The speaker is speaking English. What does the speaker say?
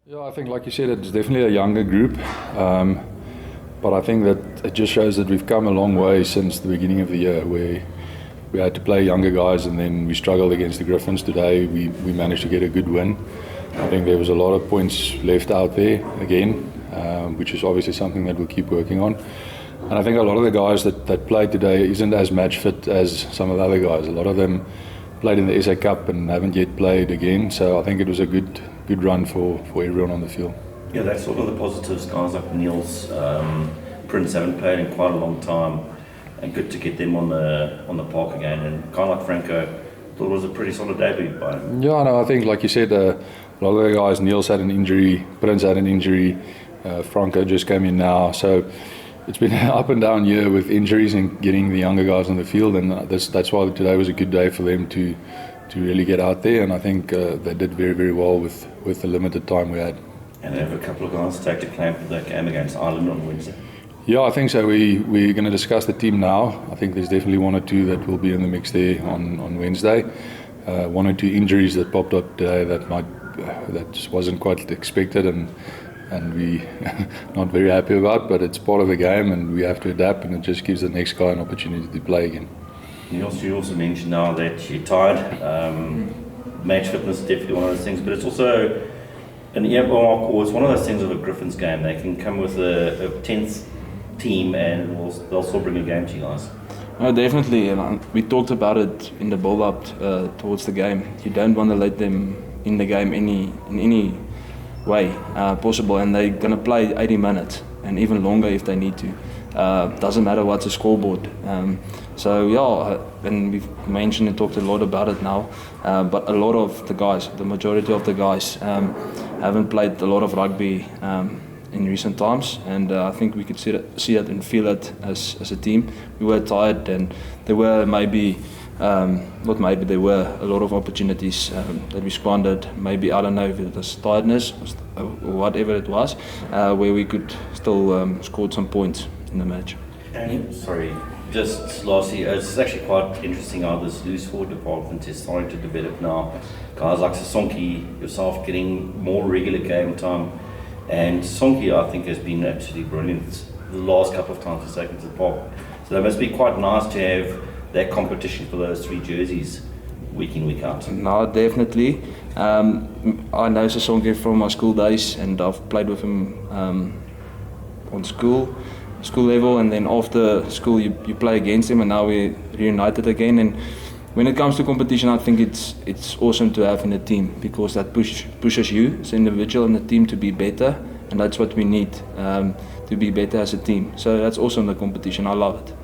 Yeah, I think, like you said, it's definitely a younger group. But I think that it just shows that we've come a long way since the beginning of the year, where we had to play younger guys and then we struggled against the Griffons. Today we managed to get a good win. I think there was a lot of points left out there again, which is obviously something that we'll keep working on. And I think a lot of the guys that played today isn't as match fit as some of the other guys. A lot of them played in the SA Cup and haven't yet played again. So I think it was a good run for everyone on the field. Yeah, that's one of the positives. Guys like Neels, Prince haven't played in quite a long time, and good to get them on the park again. And kind of like Franco, thought it was a pretty solid debut by him. Yeah, no, I think, like you said, a lot of the guys, Neels had an injury, Prince had an injury, Franco just came in now. So it's been an up and down year with injuries and getting the younger guys on the field, and that's why today was a good day for them to really get out there. And I think they did very, very well with the limited time we had. And they have a couple of guys to take the clamp for that game against Ireland on Wednesday. Yeah, I think so. We're going to discuss the team now. I think there's definitely one or two that will be in the mix there on Wednesday. One or two injuries that popped up today that just wasn't quite expected and we not very happy about, but it's part of the game and we have to adapt, and it just gives the next guy an opportunity to play again. You also mentioned now that you're tired. Match fitness is definitely one of those things, but it's also an earmark, or it's one of those things of a Griffons game. They can come with a 10th team and they'll still bring a game to you guys. No, definitely, and we talked about it in the build-up towards the game. You don't want to let them in the game in any way possible, and they're going to play 80 minutes and even longer if they need to. Doesn't matter what's the scoreboard. So yeah, and we've mentioned and talked a lot about it now, but a lot of the guys, the majority of the guys, haven't played a lot of rugby in recent times, and I think we could see it and feel it as a team. We were tired, and there were there were a lot of opportunities that we squandered. Maybe, I don't know if it was tiredness or whatever it was, where we could still score some points in the match. And sorry, just lastly, it's actually quite interesting how this loose forward department is starting to develop now. Guys like Sonky, yourself, getting more regular game time, and Sonky, I think, has been absolutely brilliant the last couple of times he's taken to the park. So that must be quite nice to have that competition for those three jerseys week in, week out. No, definitely. I know Sonky from my school days, and I've played with him on school level, and then after school you play against him, and now we're reunited again. And when it comes to competition, I think it's awesome to have in a team, because that pushes you as an individual and the team to be better, and that's what we need, to be better as a team. So that's awesome, the competition. I love it.